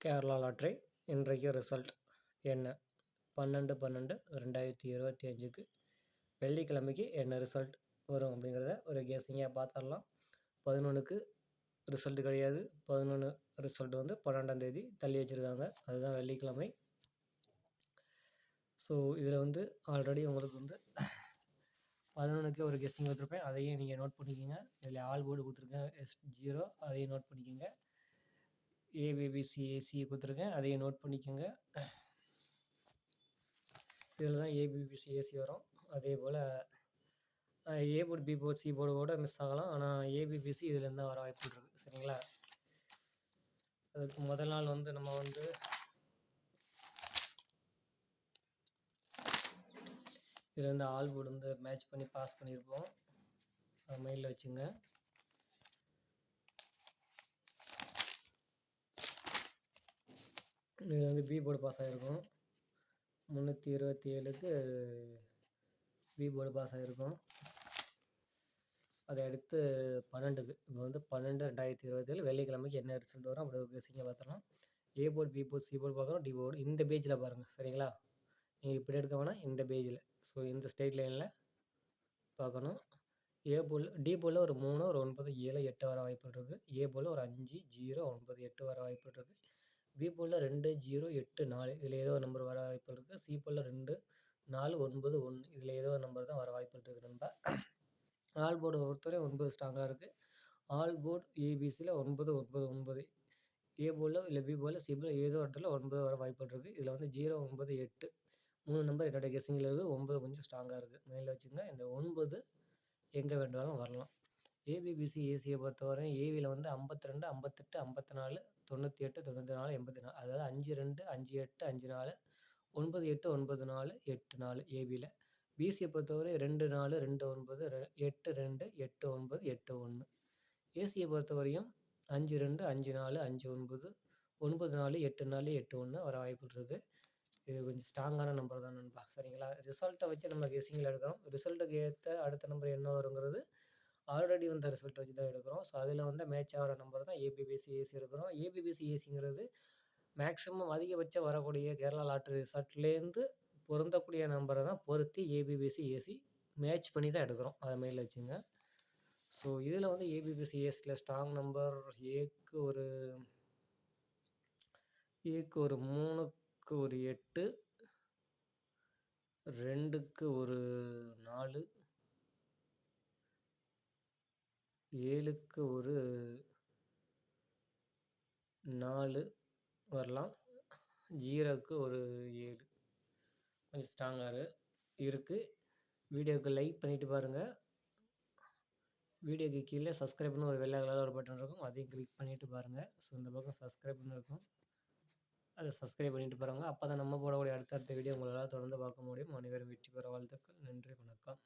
Kerala lottery இன்றைக்கு result என்ன? 12/12/2025க்கு வெள்ளிக்கிழமைக்கு என்ன ரிசல்ட் வரும் அப்படிங்கிறத ஒரு கெஸ்ஸிங்காக பார்த்துடலாம். 11க்கு ரிசல்ட் கிடையாது. 11 ரிசல்ட் வந்து 12ஆம் தேதி தள்ளி வச்சுருக்காங்க. அதுதான் வெள்ளிக்கிழமை. ஸோ இதில் வந்து ஆல்ரெடி உங்களுக்கு வந்து 11க்கு ஒரு கெஸ்ஸிங் கொடுத்துருப்பேன். அதையும் நீங்கள் நோட் பண்ணிக்கோங்க. இதில் ஆல் போர்டு கொடுத்துருக்கேன் S0, அதையும் நோட் பண்ணிக்கோங்க. ABBCAC கொடுத்துருக்கேன், அதையும் நோட் பண்ணிக்கோங்க. இதில் தான் ABBCAC வரும். அதே போல் A board, B board, C board கூட மிஸ் ஆகலாம். ஆனால் ABBC இதுலேருந்து தான் வர வாய்ப்பு இருக்குது. சரிங்களா? அதுக்கு முதல் நாள் வந்து நம்ம வந்து இதில் வந்து ஆல் போர்டு வந்து மேட்ச் பண்ணி பாஸ் பண்ணியிருப்போம். அதை மைண்டில் வச்சுங்க. இதில் வந்து B போர்டு பாஸ் ஆகிருக்கும். 327க்கு B போர்டு பாஸ் ஆகிருக்கும். அதை அடுத்து 12க்கு இப்போ வந்து 12/2027 வெள்ளிக்கிழமைக்கு என்ன ரிசல்ட் வரும் அப்படி ஒரு கெஸ்ஸிங்கை பார்த்துடலாம். A board, B board, C board பார்க்குறோம், D போர்டு இந்த பேஜில் பாருங்கள். சரிங்களா? நீங்கள் இப்படி எடுக்க வேணாம், இந்த பேஜில். ஸோ இந்த ஸ்ட்ரெயிட் லைனில் பார்க்கணும். A போர்டில், D போர்டில் ஒரு 3, ஒரு 9, 7, 8 வர வாய்ப்பு இருக்குது. A போர்டில் ஒரு 5, 0, 9, 8 வர வாய்ப்பு இருக்குது. B போர்டில் 2, 0, 8, 4 இதில் ஏதோ ஒரு நம்பர் வர வாய்ப்பு இருக்குது. C போர்டில் 2, 4, 9, 1 இதில் ஏதோ ஒரு நம்பர் தான் வர வாய்ப்பு இருக்குது. நம்ம ஆல் போர்டு பொறுத்தவரை 9 ஸ்ட்ராங்காக இருக்குது. ஆல் போர்டு ABCயில் 9, 9, 9 A போர்டில் இல்லை B போர்டில் C போர்டில் ஏதோ இடத்துல 9 வர வாய்ப்பு இருக்குது. இதில் வந்து 0, 9, 8 3 நம்பர் என்னோடய கெஸ்ஸிங்கில் இருக்குது. 9 கொஞ்சம் ஸ்ட்ராங்காக இருக்குது. மைண்டில் வச்சுங்க. இந்த 9 எங்கே வேண்டாலும் வரலாம். ABBCACயை பொறுத்தவரை ஏவியில் வந்து 52, 58, 54, 98, 94, 84 அதாவது 5, 2, 5, 8, 5, 4, 9, 8, 9, 4, 8, 4 ஏபியில். பிசியை பொறுத்தவரை 2, 4, 2, 9, 8, 2, 8, 9, 8, 1. ஏசியை பொறுத்தவரையும் 5, 2, 5, 4, 5, 9, 9, 4, 8, 4, 8, 1 வர வாய்ப்பு இருக்குது. இது கொஞ்சம் ஸ்ட்ராங்கான நம்பர் தான் நண்பா. சரிங்களா? ரிசல்ட்டை வச்சு நம்ம கெஸ்ஸிங்கில் எடுக்கிறோம். ரிசல்ட்டுக்கு ஏற்ற அடுத்த நம்பர் என்ன வருங்கிறது ஆல்ரெடி வந்த ரிசல்ட் வச்சு தான் எடுக்கிறோம். ஸோ அதில் வந்து மேட்ச் ஆகிற நம்பர் தான் ABBCAC எடுக்கிறோம். ABBCACங்கிறது மேக்ஸிமம் அதிகபட்சம் வரக்கூடிய கேரளா லாட்ரி ரிசல்ட்லேருந்து பொருந்தக்கூடிய நம்பரை தான் பொருத்தி ABBCAC மேட்ச் பண்ணி தான் எடுக்கிறோம். அதை மைண்டில் வச்சுங்க. ஸோ இதில் வந்து ABBCACயில் ஸ்ட்ராங் நம்பர் ஏக்கு ஒரு 3க்கு ஒரு 8, 2க்கு ஒரு 4, 7க்கு ஒரு 4 வரலாம். 0க்கு ஒரு 7 கொஞ்சம் ஸ்ட்ராங்காக இருக்குது. வீடியோவுக்கு லைக் பண்ணிவிட்டு பாருங்கள். வீடியோக்கு கீழே சப்ஸ்கிரைப்னு ஒரு வெள்ளை கலரில் ஒரு பட்டன் இருக்கும், அதையும் கிளிக் பண்ணிவிட்டு பாருங்கள். ஸோ இந்த பக்கம் சப்ஸ்கிரைப்னு இருக்கும், அதை சப்ஸ்கிரைப் பண்ணிவிட்டு பாருங்கள். அப்போ தான் நம்ம போடக்கூடிய அடுத்தடுத்த வீடியோ உங்களால் தொடர்ந்து பார்க்க முடியும். அனைவரும் வெற்றி பெற வாழ்த்துக்கள். நன்றி, வணக்கம்.